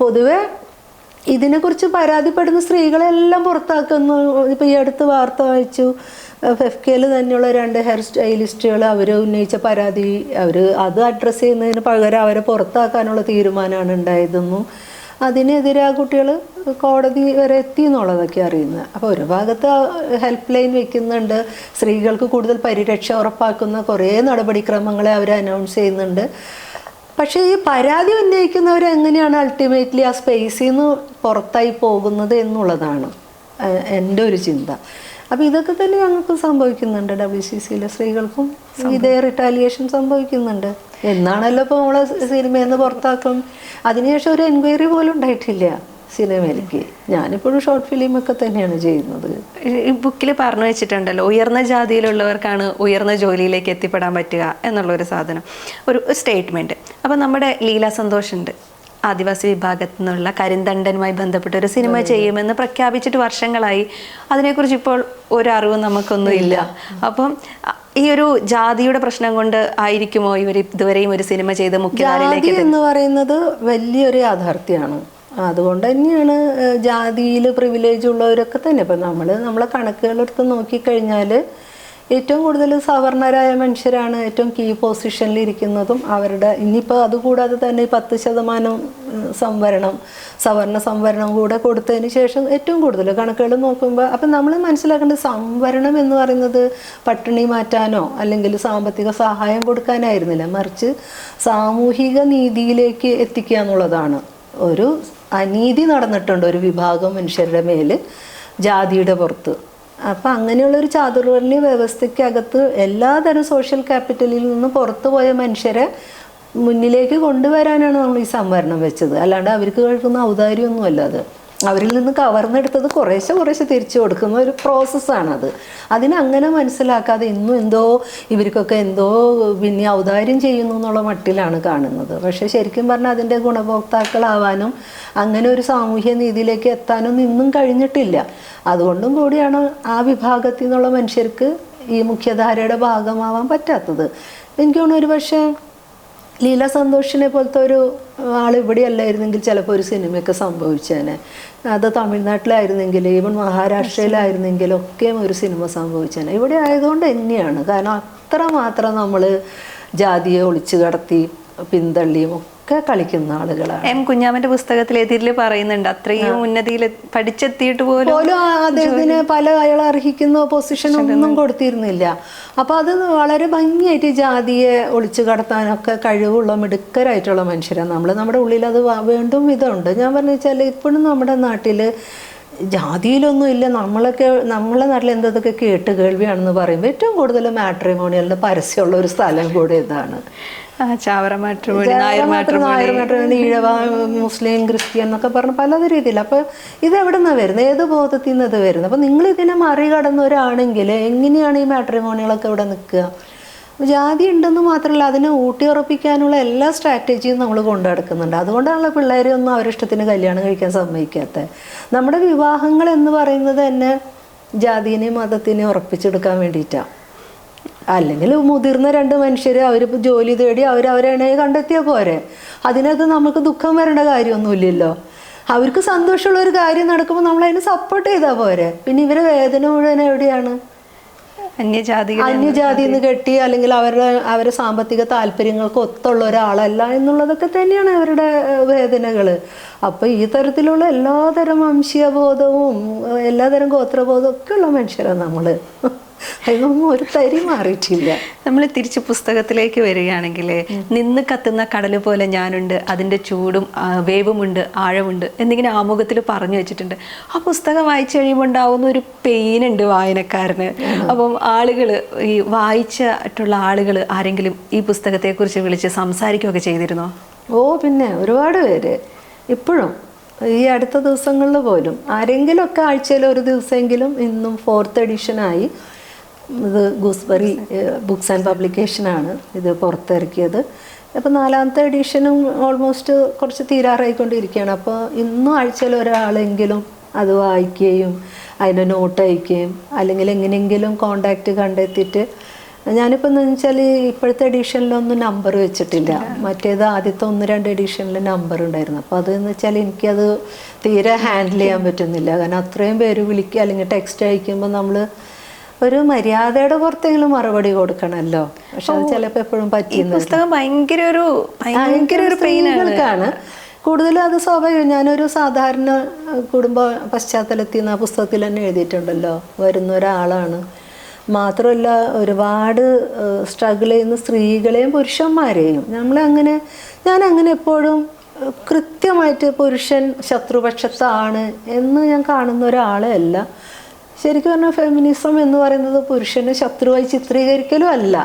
പൊതുവെ ഇതിനെക്കുറിച്ച് പരാതിപ്പെടുന്ന സ്ത്രീകളെല്ലാം പുറത്താക്കുന്നു. ഇപ്പോൾ ഈ അടുത്ത് വാർത്ത വായിച്ചു, FKയിൽ തന്നെയുള്ള 2 ഹെയർ സ്റ്റൈലിസ്റ്റുകൾ അവർ ഉന്നയിച്ച പരാതി അത് അഡ്രസ്സ് ചെയ്യുന്നതിന് പകരം അവരെ പുറത്താക്കാനുള്ള തീരുമാനമാണ് ഉണ്ടായതെന്നും അതിനെതിരെ ആ കുട്ടികൾ കോടതി വരെ എത്തി എന്നുള്ളതൊക്കെ അറിയുന്നത്. അപ്പോൾ ഒരു ഭാഗത്ത് ഹെൽപ്പ് ലൈൻ വെക്കുന്നുണ്ട്, സ്ത്രീകൾക്ക് കൂടുതൽ പരിരക്ഷ ഉറപ്പാക്കുന്ന കുറേ നടപടിക്രമങ്ങളെ അവർ അനൗൺസ് ചെയ്യുന്നുണ്ട്. പക്ഷേ ഈ പരാതി ഉന്നയിക്കുന്നവർ എങ്ങനെയാണ് അൾട്ടിമേറ്റ്ലി ആ സ്പേസിൽ നിന്ന് പുറത്തായി പോകുന്നത് എന്നുള്ളതാണ് എൻ്റെ ഒരു ചിന്ത. അപ്പോൾ ഇതൊക്കെ തന്നെ ഞങ്ങൾക്ക് സംഭവിക്കുന്നുണ്ട്. WCCയിലെ സ്ത്രീകൾക്കും ഇതേ റിട്ടാലിയേഷൻ സംഭവിക്കുന്നുണ്ട്. എന്നാണല്ലോ ഇപ്പോൾ നമ്മളെ സിനിമയിൽ നിന്ന് പുറത്താക്കും. അതിനുശേഷം ഒരു എൻക്വയറി പോലും ഉണ്ടായിട്ടില്ല സിനിമയിലേക്ക്. ഞാനിപ്പോഴും ഷോർട്ട് ഫിലിമൊക്കെ തന്നെയാണ് ചെയ്യുന്നത്.
ഈ ബുക്കിൽ പറഞ്ഞു വെച്ചിട്ടുണ്ടല്ലോ, ഉയർന്ന ജാതിയിലുള്ളവർക്കാണ് ഉയർന്ന ജോലിയിലേക്ക് എത്തിപ്പെടാൻ പറ്റുക എന്നുള്ളൊരു സാധനം, ഒരു സ്റ്റേറ്റ്മെൻറ്റ്. അപ്പം നമ്മുടെ ലീല സന്തോഷ് ഉണ്ട്, ആദിവാസി വിഭാഗത്തിൽ നിന്നുള്ള കരിന്തണ്ടനുമായി ബന്ധപ്പെട്ട ഒരു സിനിമ ചെയ്യുമെന്ന് പ്രഖ്യാപിച്ചിട്ട് വർഷങ്ങളായി. അതിനെക്കുറിച്ച് ഇപ്പോൾ ഒരറിവും നമുക്കൊന്നുമില്ല. അപ്പം ഈ ഒരു ജാതിയുടെ പ്രശ്നം കൊണ്ട് ആയിരിക്കുമോ ഇവർ ഇതുവരെയും ഒരു സിനിമ ചെയ്ത് മുഖ്യധാരയിലേക്ക്
എന്ന് പറയുന്നത് വലിയൊരു യാഥാർത്ഥ്യമാണ്. അതുകൊണ്ട് തന്നെയാണ് ജാതിയിൽ പ്രിവിലേജ് ഉള്ളവരൊക്കെ തന്നെ. ഇപ്പം നമ്മളെ കണക്കുകളെടുത്ത് നോക്കിക്കഴിഞ്ഞാൽ ഏറ്റവും കൂടുതൽ സവർണരായ മനുഷ്യരാണ് ഏറ്റവും കീ പൊസിഷനിൽ ഇരിക്കുന്നതും. അവരുടെ ഇനിയിപ്പോൾ അതുകൂടാതെ തന്നെ 10% സവർണ സംവരണം കൂടെ കൊടുത്തതിന് ശേഷം ഏറ്റവും കൂടുതൽ കണക്കുകൾ നോക്കുമ്പോൾ അപ്പം നമ്മൾ മനസ്സിലാക്കേണ്ടത് സംവരണം എന്ന് പറയുന്നത് പട്ടിണി മാറ്റാനോ അല്ലെങ്കിൽ സാമ്പത്തിക സഹായം കൊടുക്കാനായിരുന്നില്ല, മറിച്ച് സാമൂഹിക നീതിയിലേക്ക് എത്തിക്കുക എന്നുള്ളതാണ്. ഒരു അനീതി നടന്നിട്ടുണ്ട് ഒരു വിഭാഗം മനുഷ്യരുടെ മേൽ ജാതിയുടെ പുറത്ത്. അപ്പം അങ്ങനെയുള്ളൊരു ചാതുർവർണ്ണ വ്യവസ്ഥയ്ക്കകത്ത് എല്ലാതരം സോഷ്യൽ ക്യാപിറ്റലിൽ നിന്ന് പുറത്തു പോയ മനുഷ്യരെ മുന്നിലേക്ക് കൊണ്ടുവരാനാണ് നമ്മൾ ഈ സംവരണം വെച്ചത്. അല്ലാണ്ട് അവർക്ക് കേൾക്കുന്ന ഔദാര്യമൊന്നുമല്ല അത്. അവരിൽ നിന്ന് കവർന്നെടുത്തത് കുറേശ്ശെ തിരിച്ചു കൊടുക്കുന്ന ഒരു പ്രോസസ്സാണത്. അതിനങ്ങനെ മനസ്സിലാക്കാതെ ഇന്നും ഇവർക്കൊക്കെ പിന്നെ ഔദാര്യം ചെയ്യുന്നു എന്നുള്ള മട്ടിലാണ് കാണുന്നത്. പക്ഷേ ശരിക്കും പറഞ്ഞാൽ അതിൻ്റെ ഗുണഭോക്താക്കളാവാനും അങ്ങനെ ഒരു സാമൂഹ്യ നീതിയിലേക്ക് എത്താനും ഇന്നും കഴിഞ്ഞിട്ടില്ല. അതുകൊണ്ടും കൂടിയാണ് ആ വിഭാഗത്തിൽ നിന്നുള്ള മനുഷ്യർക്ക് ഈ മുഖ്യധാരയുടെ ഭാഗമാവാൻ പറ്റാത്തത്. എനിക്ക് തോന്നുന്നു ഒരു പക്ഷേ ലീല സന്തോഷിനെ പോലത്തെ ഒരു ആൾ ഇവിടെ അല്ലായിരുന്നെങ്കിൽ ചിലപ്പോൾ ഒരു സിനിമയൊക്കെ സംഭവിച്ചേനെ. അത് തമിഴ്നാട്ടിലായിരുന്നെങ്കിൽ ഈവൻ മഹാരാഷ്ട്രയിലായിരുന്നെങ്കിലൊക്കെ ഒരു സിനിമ സംഭവിച്ചേനെ. ഇവിടെ ആയതുകൊണ്ട് തന്നെയാണ്. കാരണം അത്രമാത്രം നമ്മൾ ജാതിയെ ഒളിച്ചു കടത്തി പിന്തള്ളിയും ഒക്കെ കളിക്കുന്ന ആളുകളാണ്.
എം കുഞ്ഞാമന്റെ പുസ്തകത്തിൽ എതിരിൽ പറയുന്നുണ്ട് അത്രയും ഉന്നതിയിൽ പഠിച്ചെത്തിയിട്ട് പോലും
അദ്ദേഹത്തിന് അയാൾ അർഹിക്കുന്ന പൊസിഷനൊന്നും കൊടുത്തിരുന്നില്ല. അപ്പോൾ അത് വളരെ ഭംഗിയായിട്ട് ജാതിയെ ഒളിച്ചു കടത്താനൊക്കെ കഴിവുള്ള മിടുക്കരായിട്ടുള്ള മനുഷ്യരാണ് നമ്മൾ. നമ്മുടെ ഉള്ളിൽ അത് വീണ്ടും ഇതുണ്ട്. ഞാൻ പറഞ്ഞു വെച്ചാൽ ഇപ്പോഴും നമ്മുടെ നാട്ടിൽ ജാതിയിലൊന്നും ഇല്ല. നമ്മളെ നാട്ടിൽ എന്തൊക്കെ കേൾവിയാണെന്ന് പറയുമ്പോൾ ഏറ്റവും കൂടുതൽ മാട്രിമോണിയലിന് പരസ്യമുള്ള ഒരു സ്ഥലം കൂടെ ഇതാണ്.
ചാവറ മാട്രിമോണി, നായർ
മാട്രിമോണി, ഈഴവ, മുസ്ലിം, ക്രിസ്ത്യൻ എന്നൊക്കെ പറഞ്ഞ പല രീതിയിൽ. അപ്പോൾ ഇതെവിടെ നിന്നാണ് വരുന്നത്? ഏത് ബോധത്തിൽ നിന്ന് ഇത് വരുന്നത്? അപ്പോൾ നിങ്ങൾ ഇതിനെ മറികടന്നവരാണെങ്കിൽ എങ്ങനെയാണ് ഈ മാട്രിമോണികളൊക്കെ ഇവിടെ നിൽക്കുക? ജാതി ഉണ്ടെന്ന് മാത്രമല്ല, അതിനെ ഊട്ടിയുറപ്പിക്കാനുള്ള എല്ലാ സ്ട്രാറ്റജിയും നമ്മൾ കൊണ്ടു നടക്കുന്നുണ്ട്. അതുകൊണ്ടാണല്ലോ പിള്ളേരെയൊന്നും അവരിഷ്ടത്തിന് കല്യാണം കഴിക്കാൻ സമ്മതിക്കാത്തത്. നമ്മുടെ വിവാഹങ്ങൾ എന്ന് പറയുന്നത് തന്നെ ജാതിനെയും മതത്തിനെയും ഉറപ്പിച്ചെടുക്കാൻ വേണ്ടിയിട്ടാണ്. അല്ലെങ്കിൽ മുതിർന്ന 2 മനുഷ്യർ അവരിപ്പോൾ ജോലി തേടി അവരവരെ കണ്ടെത്തിയാൽ പോരെ. അതിനകത്ത് നമുക്ക് ദുഃഖം വരേണ്ട കാര്യമൊന്നുമില്ലല്ലോ. അവർക്ക് സന്തോഷമുള്ള ഒരു കാര്യം നടക്കുമ്പോൾ നമ്മൾ അതിന് സപ്പോർട്ട് ചെയ്താൽ പോരെ. പിന്നെ ഇവരെ വേദന മുഴുവൻ എവിടെയാണ്? അന്യജാതിന്ന് കെട്ടി അല്ലെങ്കിൽ അവരെ സാമ്പത്തിക താല്പര്യങ്ങൾക്ക് ഒത്തുള്ള ഒരാളല്ല എന്നുള്ളതൊക്കെ തന്നെയാണ് അവരുടെ വേദനകൾ. അപ്പോൾ ഈ തരത്തിലുള്ള എല്ലാതരം വംശീയബോധവും എല്ലാതരം ഗോത്രബോധവും ഒക്കെ ഉള്ള മനുഷ്യരാണ് നമ്മൾ. അതിനൊന്നും ഒരു തരി മാറിയിട്ടില്ല.
നമ്മൾ തിരിച്ച് പുസ്തകത്തിലേക്ക് വരികയാണെങ്കിൽ നിന്ന് കത്തുന്ന കടൽ പോലെ ഞാനുണ്ട്, അതിൻ്റെ ചൂടും വേവുമുണ്ട്, ആഴമുണ്ട് എന്നിങ്ങനെ ആമുഖത്തിൽ പറഞ്ഞു വെച്ചിട്ടുണ്ട്. ആ പുസ്തകം വായിച്ചു കഴിയുമ്പോൾ ഉണ്ടാവുന്ന ഒരു പെയിൻ ഉണ്ട് വായനക്കാരന്. അപ്പം ആളുകൾ ഈ വായിച്ചിട്ടുള്ള ആളുകൾ ആരെങ്കിലും ഈ പുസ്തകത്തെക്കുറിച്ച് വിളിച്ച് സംസാരിക്കുകയൊക്കെ ചെയ്തിരുന്നോ?
പിന്നെ ഒരുപാട് പേര് ഇപ്പോഴും ഈ അടുത്ത ദിവസങ്ങളിൽ പോലും ആരെങ്കിലുമൊക്കെ ആഴ്ചയിൽ ഒരു ദിവസമെങ്കിലും ഇന്നും 4th എഡിഷനായി. ഇത് ഗൂസ്ബറി ബുക്സ് ആൻഡ് പബ്ലിക്കേഷനാണ് ഇത് പുറത്തിറക്കിയത്. അപ്പോൾ 4ാമത്തെ എഡിഷനും ഓൾമോസ്റ്റ് കുറച്ച് തീരാറായിക്കൊണ്ടിരിക്കുകയാണ്. അപ്പോൾ ഇന്നും ആഴ്ചയിൽ ഒരാളെങ്കിലും അത് വായിക്കുകയും അതിൻ്റെ നോട്ട് അയക്കുകയും അല്ലെങ്കിൽ എങ്ങനെയെങ്കിലും കോണ്ടാക്റ്റ് കണ്ടെത്തിയിട്ട്. ഞാനിപ്പോൾ എന്ന് വെച്ചാൽ ഇപ്പോഴത്തെ എഡിഷനിലൊന്നും നമ്പർ വെച്ചിട്ടില്ല. മറ്റേത് ആദ്യത്തെ 1-2 എഡിഷനിൽ നമ്പർ ഉണ്ടായിരുന്നു. അപ്പോൾ അതെന്ന് വെച്ചാൽ എനിക്കത് തീരെ ഹാൻഡിൽ ചെയ്യാൻ പറ്റുന്നില്ല. കാരണം അത്രയും പേര് വിളിക്കുക അല്ലെങ്കിൽ ടെക്സ്റ്റ് അയക്കുമ്പോൾ നമ്മൾ ഒരു മര്യാദയുടെ പുറത്തെങ്കിലും മറുപടി കൊടുക്കണമല്ലോ. പക്ഷെ അത് ചിലപ്പോൾ എപ്പോഴും പറ്റിയെന്ന്.
പുസ്തകം ഭയങ്കര ഒരു പെയിനാണ്
കൂടുതലും. അത് സ്വാഭാവികം. ഞാനൊരു സാധാരണ കുടുംബ പശ്ചാത്തലത്തിൽ നിന്ന് ആ പുസ്തകത്തിൽ തന്നെ എഴുതിയിട്ടുണ്ടല്ലോ. വരുന്ന ഒരാളാണ്. മാത്രമല്ല ഒരുപാട് സ്ട്രഗിൾ ചെയ്യുന്ന സ്ത്രീകളെയും പുരുഷന്മാരെയും ഞാനങ്ങനെ എപ്പോഴും കൃത്യമായിട്ട് പുരുഷൻ ശത്രുപക്ഷത്താണ് എന്ന് ഞാൻ കാണുന്ന ഒരാളെ അല്ല. ശരിക്കും പറഞ്ഞാൽ ഫെമിനിസം എന്ന് പറയുന്നത് പുരുഷനെ ശത്രുവായി ചിത്രീകരിക്കലും അല്ല.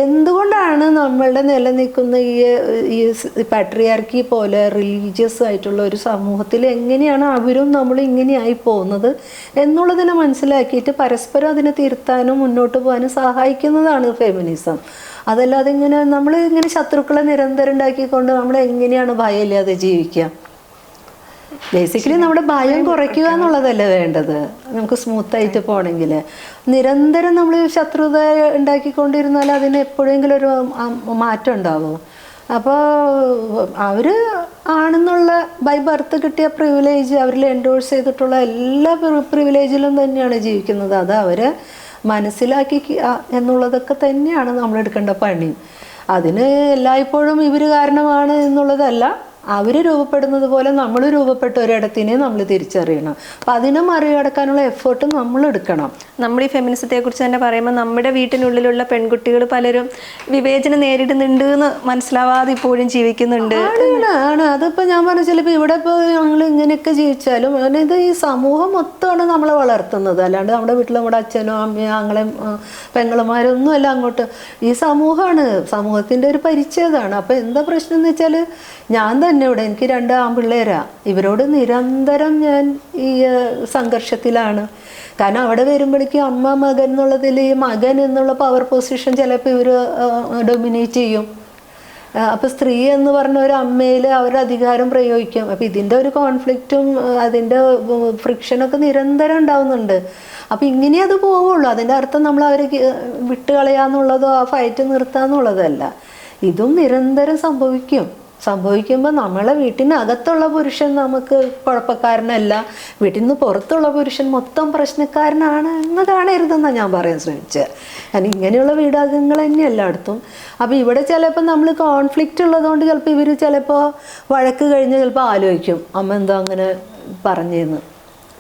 എന്തുകൊണ്ടാണ് നമ്മളുടെ നിലനിൽക്കുന്ന ഈ പാട്രിയാർക്കി പോലെ റിലീജിയസ് ആയിട്ടുള്ള ഒരു സമൂഹത്തിൽ എങ്ങനെയാണ് അവരും നമ്മളും ഇങ്ങനെയായി പോകുന്നത് എന്നുള്ളതിനെ മനസ്സിലാക്കിയിട്ട് പരസ്പരം അതിനെ തിരുത്താനും മുന്നോട്ട് പോകാനും സഹായിക്കുന്നതാണ് ഫെമിനിസം. അതല്ലാതെ നമ്മളിങ്ങനെ ശത്രുക്കളെ നിരന്തരം ഉണ്ടാക്കിക്കൊണ്ട് നമ്മൾ എങ്ങനെയാണ് ഭയമില്ലാതെ ജീവിക്കുക? ബേസിക്കലി നമ്മുടെ ഭയം കുറയ്ക്കുക എന്നുള്ളതല്ലേ വേണ്ടത്. നമുക്ക് സ്മൂത്തായിട്ട് പോകണമെങ്കിൽ നിരന്തരം നമ്മൾ ശത്രുത ഉണ്ടാക്കിക്കൊണ്ടിരുന്നാൽ അതിന് എപ്പോഴെങ്കിലും ഒരു മാറ്റം ഉണ്ടാവും. അപ്പോൾ അവർ ആണെന്നുള്ള ബൈ ബർത്ത് കിട്ടിയ പ്രിവിലേജ് അവരിൽ എൻഡോഴ്സ് ചെയ്തിട്ടുള്ള എല്ലാ പ്രിവിലേജിലും തന്നെയാണ് ജീവിക്കുന്നത്. അത് അവരെ മനസ്സിലാക്കി എന്നുള്ളതൊക്കെ തന്നെയാണ് നമ്മൾ എടുക്കേണ്ട പണി. അതിന് എല്ലായ്പ്പോഴും ഇവർ കാരണമാണ് എന്നുള്ളതല്ല, അവർ രൂപപ്പെടുന്നത് പോലെ നമ്മൾ രൂപപ്പെട്ട ഒരിടത്തിനെ നമ്മൾ തിരിച്ചറിയണം. അപ്പം അതിനെ മറികടക്കാനുള്ള എഫേർട്ട് നമ്മൾ എടുക്കണം.
നമ്മൾ ഈ ഫെമിനിസത്തെ കുറിച്ച് തന്നെ പറയുമ്പോൾ നമ്മുടെ വീട്ടിനുള്ളിലുള്ള പെൺകുട്ടികൾ പലരും വിവേചനം നേരിടുന്നുണ്ട് എന്ന് മനസ്സിലാവാതെ ഇപ്പോഴും ജീവിക്കുന്നുണ്ട്.
ആണ് അതിപ്പോൾ ഞാൻ പറഞ്ഞ ചിലപ്പോൾ ഇവിടെ ഇപ്പോൾ ഞങ്ങൾ ഇങ്ങനെയൊക്കെ ജീവിച്ചാലും ഇത് ഈ സമൂഹം മൊത്തമാണ് നമ്മളെ വളർത്തുന്നത്. അല്ലാണ്ട് നമ്മുടെ വീട്ടിൽ നമ്മുടെ അച്ഛനോ അമ്മയോ ആങ്ങളെയും പെങ്ങളുമാരൊന്നും അല്ല അങ്ങോട്ട്. ഈ സമൂഹമാണ്, സമൂഹത്തിൻ്റെ ഒരു പരിച്ഛേദമാണ്. അപ്പോൾ എന്താ പ്രശ്നം എന്ന് വെച്ചാൽ ഞാൻ തന്നെ ഇവിടെ എനിക്ക് 2 ആൺപിള്ളേരാ, ഇവരോട് നിരന്തരം ഞാൻ ഈ സംഘർഷത്തിലാണ്. കാരണം അവിടെ വരുമ്പോഴേക്കും അമ്മ മകൻ എന്നുള്ളതിൽ ഈ മകൻ എന്നുള്ള പവർ പൊസിഷൻ ചിലപ്പോൾ ഇവർ ഡൊമിനേറ്റ് ചെയ്യും. അപ്പോൾ സ്ത്രീ എന്ന് പറഞ്ഞ ഒരു അമ്മയിൽ അവരുടെ അധികാരം പ്രയോഗിക്കും. അപ്പോൾ ഇതിൻ്റെ ഒരു കോൺഫ്ലിക്റ്റും അതിൻ്റെ ഫ്രിക്ഷനൊക്കെ നിരന്തരം ഉണ്ടാവുന്നുണ്ട്. അപ്പോൾ ഇങ്ങനെ അത് പോവുള്ളൂ. അതിൻ്റെ അർത്ഥം നമ്മൾ അവരെ വിട്ടുകളയാന്നുള്ളതോ ആ ഫൈറ്റ് നിർത്താന്നുള്ളതല്ല. ഇതും നിരന്തരം സംഭവിക്കുമ്പോൾ നമ്മളെ വീട്ടിനകത്തുള്ള പുരുഷൻ നമുക്ക് കുഴപ്പക്കാരനല്ല, വീട്ടിൽ നിന്ന് പുറത്തുള്ള പുരുഷൻ മൊത്തം പ്രശ്നക്കാരനാണ് എന്ന് കാണരുതെന്നാണ് ഞാൻ പറയാൻ ശ്രമിച്ചത്. കാരണം ഇങ്ങനെയുള്ള വീടാകങ്ങൾ തന്നെ എല്ലായിടത്തും. അപ്പോൾ ഇവിടെ ചിലപ്പോൾ നമ്മൾ കോൺഫ്ലിക്റ്റ് ഉള്ളതുകൊണ്ട് ചിലപ്പോൾ ഇവർ ചിലപ്പോൾ വഴക്ക് കഴിഞ്ഞ് ചിലപ്പോൾ ആലോചിക്കും അമ്മ എന്തോ അങ്ങനെ പറഞ്ഞതെന്ന്.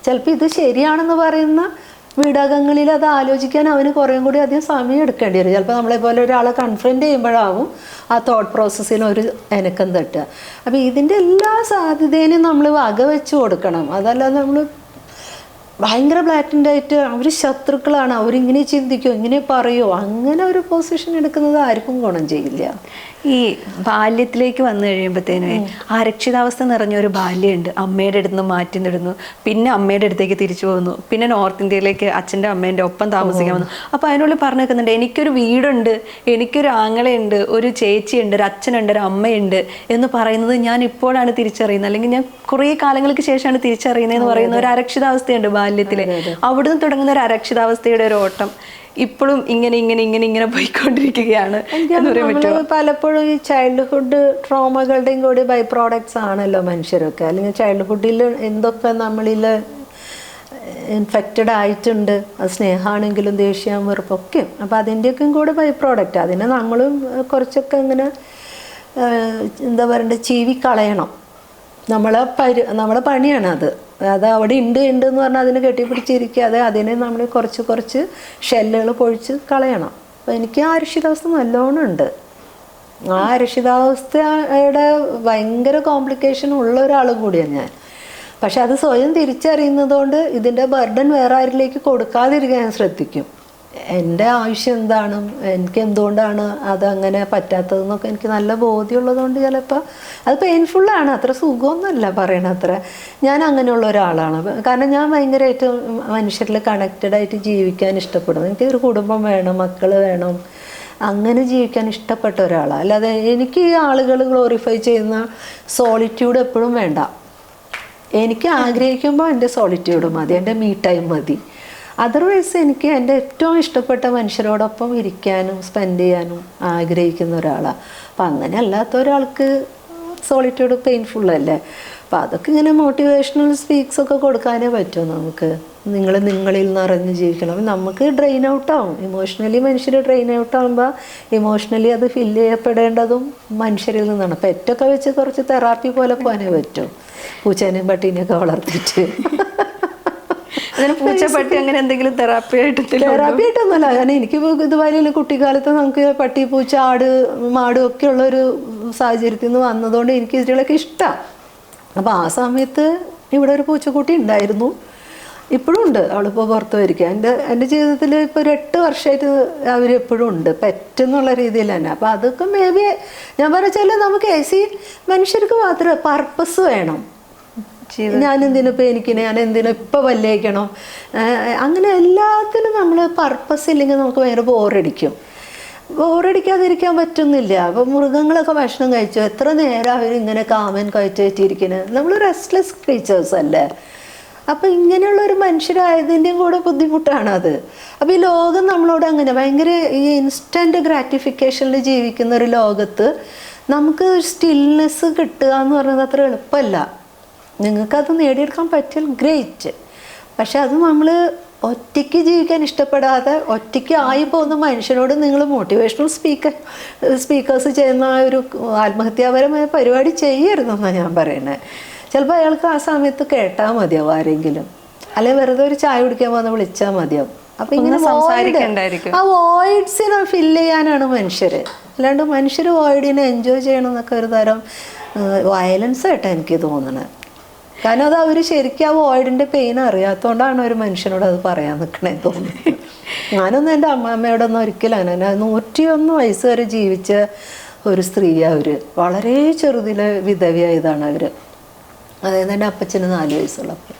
ചിലപ്പോൾ ഇത് ശരിയാണെന്ന് പറയുന്ന വീടകങ്ങളിൽ അത് ആലോചിക്കാൻ അവന് കുറേം കൂടി അധികം സമയം എടുക്കേണ്ടി വരും. ചിലപ്പോൾ നമ്മളെപ്പോലെ ഒരാളെ കൺഫ്രണ്ട് ചെയ്യുമ്പോഴാവും ആ തോട്ട് പ്രോസസ്സിന് ഒരു അനക്കം തട്ടുക. അപ്പോൾ ഇതിൻ്റെ എല്ലാ സാധ്യതയും നമ്മൾ വകവെച്ച് കൊടുക്കണം. അതല്ലാതെ നമ്മൾ ഭയങ്കര ബ്ലാറ്റൻ്റായിട്ട് അവർ ശത്രുക്കളാണ്, അവരിങ്ങനെ ചിന്തിക്കുമോ ഇങ്ങനെ പറയുമോ അങ്ങനെ ഒരു പൊസിഷൻ എടുക്കുന്നത് ആർക്കും ഗുണം ചെയ്യില്ല.
ഈ ബാല്യത്തിലേക്ക് വന്നു കഴിയുമ്പോഴത്തേനും അരക്ഷിതാവസ്ഥ നിറഞ്ഞൊരു ബാല്യമുണ്ട്. അമ്മയുടെ അടുത്ത് നിന്ന് മാറ്റി നിടുന്നു, പിന്നെ അമ്മയുടെ അടുത്തേക്ക് തിരിച്ചു പോകുന്നു, പിന്നെ നോർത്ത് ഇന്ത്യയിലേക്ക് അച്ഛൻ്റെ അമ്മേൻ്റെ ഒപ്പം താമസിക്കാൻ വന്നു. അപ്പോൾ അതിനുള്ളിൽ പറഞ്ഞു വെക്കുന്നുണ്ട് എനിക്കൊരു വീടുണ്ട്, എനിക്കൊരു ആങ്ങളയുണ്ട്, ഒരു ചേച്ചിയുണ്ട്, ഒരു അച്ഛനുണ്ട്, ഒരു അമ്മയുണ്ട് എന്ന് പറയുന്നത് ഞാൻ ഇപ്പോഴാണ് തിരിച്ചറിയുന്നത്, അല്ലെങ്കിൽ ഞാൻ കുറേ കാലങ്ങൾക്ക് ശേഷമാണ് തിരിച്ചറിയുന്നതെന്ന് പറയുന്ന ഒരു അരക്ഷിതാവസ്ഥയുണ്ട് ബാല്യത്തിലെ. അവിടുന്ന് തുടങ്ങുന്ന ഒരു അരക്ഷിതാവസ്ഥയുടെ ഒരു ഓട്ടം ഇപ്പോഴും ഇങ്ങനെ പോയിക്കൊണ്ടിരിക്കുകയാണ് എന്ന് പറയാൻ പറ്റുമോ?
പലപ്പോഴും ഈ ചൈൽഡ്ഹുഡ് ട്രോമകളുടെയും കൂടി ബൈ പ്രോഡക്ട്സ് ആണല്ലോ മനുഷ്യരൊക്കെ. അല്ലെങ്കിൽ ചൈൽഡ്ഹുഡിൽ എന്തൊക്കെ നമ്മളിൽ ഇൻഫെക്റ്റഡ് ആയിട്ടുണ്ട്, അത് സ്നേഹമാണെങ്കിലും ദേഷ്യം വെറുപ്പൊക്കെ. അപ്പോൾ അതിൻ്റെയൊക്കെ കൂടെ ബൈ പ്രോഡക്റ്റ്. അതിനെ നമ്മളും കുറച്ചൊക്കെ ഇങ്ങനെ എന്താ പറയണ്ടത് ചീവിക്കളയണം. നമ്മളെ പണിയാണത്. അത് അവിടെ ഉണ്ട് എന്ന് പറഞ്ഞാൽ അതിനെ കെട്ടിപ്പിടിച്ചിരിക്കാതെ അതിനെ നമ്മൾ കുറച്ച് ഷെല്ലുകൾ പൊഴിച്ച് കളയണം. അപ്പോൾ എനിക്ക് ആ അരക്ഷിതാവസ്ഥ നല്ലോണം ഉണ്ട്. ആ അരക്ഷിതാവസ്ഥയുടെ ഭയങ്കര കോംപ്ലിക്കേഷൻ ഉള്ള ഒരാളും കൂടിയാണ് ഞാൻ. പക്ഷെ അത് സ്വയം തിരിച്ചറിയുന്നതുകൊണ്ട് ഇതിൻ്റെ ബർഡൻ വേറെ ആരിലേക്ക് കൊടുക്കാതിരിക്കാൻ ഞാൻ ശ്രദ്ധിക്കും. എൻ്റെ ആവശ്യം എന്താണ്, എനിക്ക് എന്തുകൊണ്ടാണ് അതങ്ങനെ പറ്റാത്തതെന്നൊക്കെ എനിക്ക് നല്ല ബോധ്യമുള്ളതുകൊണ്ട് ചിലപ്പോൾ അത് പെയിൻഫുള്ളാണ്, അത്ര സുഖമൊന്നുമല്ല പറയണത്ര. ഞാൻ അങ്ങനെയുള്ള ഒരാളാണ്. കാരണം ഞാൻ ഭയങ്കരമായിട്ട് മനുഷ്യരിൽ കണക്റ്റഡായിട്ട് ജീവിക്കാൻ ഇഷ്ടപ്പെടുന്നു. എനിക്ക് ഒരു കുടുംബം വേണം, മക്കൾ വേണം, അങ്ങനെ ജീവിക്കാൻ ഇഷ്ടപ്പെട്ട ഒരാളാണ്. അല്ലാതെ എനിക്ക് ഈ ആളുകൾ ഗ്ലോറിഫൈ ചെയ്യുന്ന സോളിറ്റ്യൂഡ് എപ്പോഴും വേണ്ട. എനിക്ക് ആഗ്രഹിക്കുമ്പോൾ എൻ്റെ സോളിറ്റ്യൂഡ് മതി, എൻ്റെ മീ ടൈം മതി. അതർവൈസ് എനിക്ക് എൻ്റെ ഏറ്റവും ഇഷ്ടപ്പെട്ട മനുഷ്യരോടൊപ്പം ഇരിക്കാനും സ്പെൻഡ് ചെയ്യാനും ആഗ്രഹിക്കുന്ന ഒരാളാണ്. അപ്പം അങ്ങനെ അല്ലാത്ത ഒരാൾക്ക് സോളിറ്റ്യൂഡ് പെയിൻഫുള്ളല്ലേ. അപ്പോൾ അതൊക്കെ ഇങ്ങനെ മോട്ടിവേഷണൽ സ്പീക്സൊക്കെ കൊടുക്കാനേ പറ്റുമോ നമുക്ക്. നിങ്ങളിൽ നിറഞ്ഞ് ജീവിക്കണം. നമുക്ക് ഡ്രെയിൻ ഔട്ടാവും ഇമോഷണലി. മനുഷ്യർ ഡ്രെയിൻ ഔട്ടാകുമ്പോൾ ഇമോഷണലി അത് ഫില്ല് ചെയ്യപ്പെടേണ്ടതും മനുഷ്യരിൽ നിന്നാണ്. പെറ്റൊക്കെ വെച്ച് കുറച്ച് തെറാപ്പി പോലെ പോകാനേ പറ്റും, പൂച്ചേനെയും പട്ടീനെയൊക്കെ വളർത്തിയിട്ട്.
പൂച്ചപ്പട്ടി അങ്ങനെ എന്തെങ്കിലും തെറാപ്പി
ആയിട്ടൊന്നുമല്ല. കാരണം എനിക്ക് ഇതുപോലെ കുട്ടിക്കാലത്ത് നമുക്ക് പട്ടി പൂച്ച ആട് മാടും ഒക്കെ ഉള്ളൊരു സാഹചര്യത്തിൽ നിന്ന് വന്നതുകൊണ്ട് എനിക്ക് ഇതിലൊക്കെ ഇഷ്ടമാണ്. അപ്പോൾ ആ സമയത്ത് ഇവിടെ ഒരു പൂച്ചക്കുട്ടി ഉണ്ടായിരുന്നു, ഇപ്പോഴും ഉണ്ട്. അവളിപ്പോൾ പുറത്ത് വരിക. എൻ്റെ ജീവിതത്തിൽ ഇപ്പോൾ ഒരു 8 വർഷമായിട്ട് അവരെപ്പോഴും ഉണ്ട്, പെറ്റെന്നുള്ള രീതിയിൽ തന്നെ. അപ്പോൾ അതൊക്കെ മേ ബി ഞാൻ പറഞ്ഞാൽ നമുക്ക് മനുഷ്യർക്ക് മാത്രമേ പർപ്പസ് വേണം. ഞാൻ എന്തിനാ ഇപ്പം വല്ലേക്കണം, അങ്ങനെ എല്ലാത്തിനും നമ്മൾ പർപ്പസ് ഇല്ലെങ്കിൽ നമുക്ക് ഭയങ്കര ബോറടിക്കാതിരിക്കാൻ പറ്റുന്നില്ല. അപ്പോൾ മൃഗങ്ങളൊക്കെ ഭക്ഷണം കഴിച്ചു, എത്ര നേരം അവരിങ്ങനെ കാമൻ കയറ്റിയിരിക്കുന്നത്. നമ്മൾ റെസ്റ്റ്ലെസ് ക്രീച്ചേഴ്സ് അല്ലേ. അപ്പോൾ ഇങ്ങനെയുള്ളൊരു മനുഷ്യരായതിൻ്റെയും കൂടെ ബുദ്ധിമുട്ടാണത്. അപ്പോൾ ഈ ലോകം നമ്മളോട് അങ്ങനെ ഭയങ്കര ഈ ഇൻസ്റ്റൻറ്റ് ഗ്രാറ്റിഫിക്കേഷനിൽ ജീവിക്കുന്ന ഒരു ലോകത്ത് നമുക്ക് സ്റ്റിൽനെസ് കിട്ടുക എന്ന് പറയുന്നത് അത്ര എളുപ്പമല്ല. നിങ്ങൾക്കത് നേടിയെടുക്കാൻ പറ്റിയാൽ ഗ്രേറ്റ്. പക്ഷെ അത് നമ്മൾ ഒറ്റയ്ക്ക് ജീവിക്കാൻ ഇഷ്ടപ്പെടാതെ ഒറ്റയ്ക്ക് ആയി പോകുന്ന മനുഷ്യനോട് നിങ്ങൾ മോട്ടിവേഷണൽ സ്പീക്കേഴ്സ് ചെയ്യുന്ന ഒരു ആത്മഹത്യാപരമായ പരിപാടി ചെയ്യരുതെന്നാണ് ഞാൻ പറയുന്നത്. ചിലപ്പോൾ അയാൾക്ക് ആ സമയത്ത് കേട്ടാൽ മതിയാവും ആരെങ്കിലും, അല്ലെങ്കിൽ വെറുതെ ഒരു ചായ കുടിക്കാൻ വന്ന് വിളിച്ചാൽ മതിയാവും. അപ്പം ഇങ്ങനെ ആ വോയിഡ്സിനെ ഫില്ല് ചെയ്യാനാണ് മനുഷ്യർ. അല്ലാണ്ട് മനുഷ്യർ വോയിഡിനെ എൻജോയ് ചെയ്യണം എന്നൊക്കെ ഒരു തരം വയലൻസ് ആയിട്ടാണ് എനിക്ക് തോന്നുന്നത്. കാരണം അത് അവർ ശരിക്കും ആ വോയിഡിൻ്റെ പെയിൻ അറിയാത്തതുകൊണ്ടാണ് ഒരു മനുഷ്യനോട് അത് പറയാൻ നിൽക്കണേ തോന്നുന്നത്. ഞാനൊന്നും എൻ്റെ അമ്മമ്മയോടൊന്നും ഒരിക്കലും അങ്ങനെ 101 വയസ്സ് വരെ ജീവിച്ച ഒരു സ്ത്രീയാണ് അവർ. വളരെ ചെറുതിലെ വിധവയായതാണ് അവർ. അതായത് എൻ്റെ അപ്പച്ചന് 4 വയസ്സുള്ളപ്പോൾ.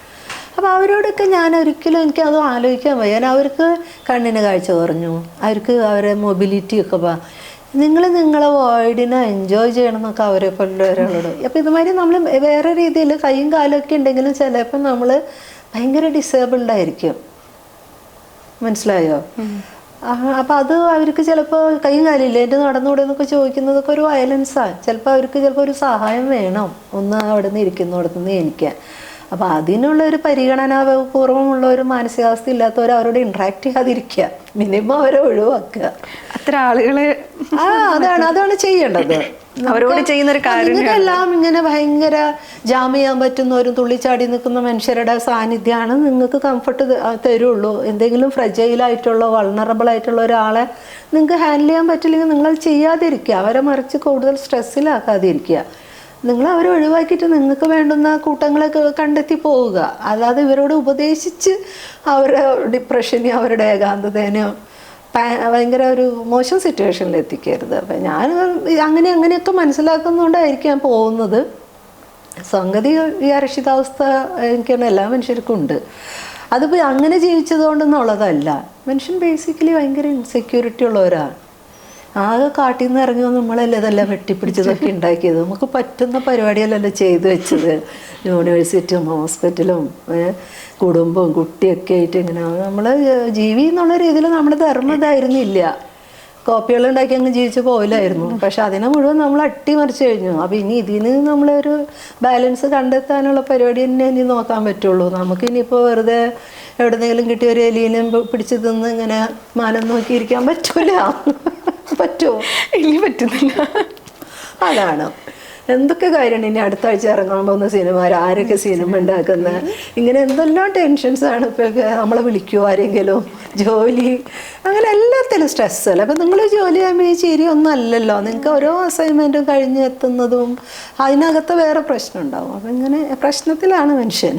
അപ്പോൾ അവരോടൊക്കെ ഞാൻ ഒരിക്കലും എനിക്കത് ആലോചിക്കാൻ വയ്യ. അവർക്ക് കണ്ണിന് കാഴ്ച കുറഞ്ഞു, അവർക്ക് അവരെ മൊബിലിറ്റിയൊക്കെ നിങ്ങളെ വോയിഡിനെ എൻജോയ് ചെയ്യണം എന്നൊക്കെ അവരെ പോലുള്ള ഒരാളോട്. അപ്പോൾ ഇതുമാതിരി നമ്മൾ വേറെ രീതിയിൽ കൈയും കാലമൊക്കെ ഉണ്ടെങ്കിലും ചിലപ്പോൾ നമ്മൾ ഭയങ്കര ഡിസേബിൾഡ് ആയിരിക്കും. മനസ്സിലായോ? അപ്പോൾ അത് അവർക്ക് ചിലപ്പോൾ കൈയും കാലില്ല എൻ്റെ നടന്നുകൂടെ എന്നൊക്കെ ചോദിക്കുന്നതൊക്കെ ഒരു വയലൻസാണ്. ചിലപ്പോൾ അവർക്ക് ഒരു സഹായം വേണം ഒന്ന് അവിടെ നിന്ന് ഇരിക്കുന്നിടത്തു നിന്ന് എനിക്കാൻ. അപ്പോൾ അതിനുള്ള ഒരു പരിഗണനാപൂർവ്വമുള്ള ഒരു മാനസികാവസ്ഥ ഇല്ലാത്തവർ അവരോട് ഇൻട്രാക്ട് ചെയ്യാതിരിക്കുക, മിനിമം അവരെ ഒഴിവാക്കുക.
അത്ര ആളുകളെ
അതാണ് ചെയ്യേണ്ടത്.
അവരോട് ചെയ്യുന്ന ഒരു കാര്യം.
നിങ്ങൾക്കെല്ലാം ഇങ്ങനെ ഭയങ്കര ജാം ചെയ്യാൻ പറ്റുന്നവരും തുള്ളിച്ചാടി നിൽക്കുന്ന മനുഷ്യരുടെ സാന്നിധ്യമാണ് നിങ്ങൾക്ക് കംഫർട്ട് തരുള്ളൂ. എന്തെങ്കിലും ഫ്രജൈലായിട്ടുള്ള വൾണറബിൾ ആയിട്ടുള്ള ഒരാളെ നിങ്ങൾക്ക് ഹാൻഡിൽ ചെയ്യാൻ പറ്റില്ലെങ്കിൽ നിങ്ങളത് ചെയ്യാതിരിക്കുക. അവരെ മറിച്ച് കൂടുതൽ സ്ട്രെസ്സിലാക്കാതിരിക്കുക. നിങ്ങൾ അവരെ ഒഴിവാക്കിയിട്ട് നിങ്ങൾക്ക് വേണ്ടുന്ന കൂട്ടങ്ങളൊക്കെ കണ്ടെത്തി പോവുക. അല്ലാതെ ഇവരോട് ഉപദേശിച്ച് അവരെ ഡിപ്രഷനെയോ അവരുടെ ഏകാന്തതേനെയോ ഭയങ്കര ഒരു മോശം സിറ്റുവേഷനിൽ എത്തിക്കരുത്. അപ്പം ഞാൻ അങ്ങനെയൊക്കെ മനസ്സിലാക്കുന്നതുകൊണ്ടായിരിക്കും ഞാൻ പോകുന്നത്. സംഗതി ഈ അരക്ഷിതാവസ്ഥ എനിക്കാണ് എല്ലാ മനുഷ്യർക്കും ഉണ്ട്. അതിപ്പോൾ അങ്ങനെ ജീവിച്ചതുകൊണ്ടെന്നുള്ളതല്ല. മനുഷ്യൻ ബേസിക്കലി ഭയങ്കര ഇൻസെക്യൂരിറ്റി ഉള്ളവരാണ്. ആകെ കാട്ടിൽ നിന്ന് ഇറങ്ങി നമ്മളല്ലേ ഇതെല്ലാം വെട്ടിപ്പിടിച്ചതൊക്കെ ഉണ്ടാക്കിയത്. നമുക്ക് പറ്റുന്ന പരിപാടിയല്ലല്ലോ ചെയ്തു വെച്ചത്. യൂണിവേഴ്സിറ്റിയും ഹോസ്പിറ്റലും കുടുംബവും കുട്ടിയൊക്കെ ആയിട്ട് ഇങ്ങനെ നമ്മൾ ജീവി എന്നുള്ള രീതിയിൽ നമ്മുടെ ധർമ്മം ഇതായിരുന്നില്ല. കോപ്പികളുണ്ടാക്കി അങ്ങ് ജീവിച്ച് പോയില്ലായിരുന്നു. പക്ഷെ അതിനെ മുഴുവൻ നമ്മൾ അട്ടിമറിച്ച് കഴിഞ്ഞു. അപ്പോൾ ഇനി ഇതിന് നമ്മളൊരു ബാലൻസ് കണ്ടെത്താനുള്ള പരിപാടി തന്നെ ഇനി നോക്കാൻ പറ്റുള്ളൂ. നമുക്കിനിയിപ്പോൾ വെറുതെ എവിടെന്നെങ്കിലും കിട്ടിയ ഒരു എലീനെ പിടിച്ച് തിന്ന് ഇങ്ങനെ മാനം നോക്കിയിരിക്കാൻ പറ്റൂല. പറ്റുമോ?
ഇനി പറ്റുന്നില്ല.
അതാണ് എന്തൊക്കെ കാര്യമാണ്. ഇനി അടുത്ത ആഴ്ച ഇറങ്ങാൻ പോകുന്ന സിനിമ, ആരൊക്കെ സിനിമ ഉണ്ടാക്കുന്നത്, ഇങ്ങനെ എന്തെല്ലാം ടെൻഷൻസാണ്. ഇപ്പോൾ നമ്മളെ വിളിക്കുമോ ആരെങ്കിലും, ജോലി, അങ്ങനെ എല്ലാത്തിലും സ്ട്രെസ്സല്ല. അപ്പം നിങ്ങൾ ജോലി ചെയ്യുമ്പോൾ ഈ ചിരിയൊന്നും അല്ലല്ലോ. നിങ്ങൾക്ക് ഓരോ അസൈൻമെൻറ്റും കഴിഞ്ഞ് എത്തുന്നതും അതിനകത്ത് വേറെ പ്രശ്നം ഉണ്ടാവും. അപ്പം ഇങ്ങനെ പ്രശ്നത്തിലാണ് മനുഷ്യൻ.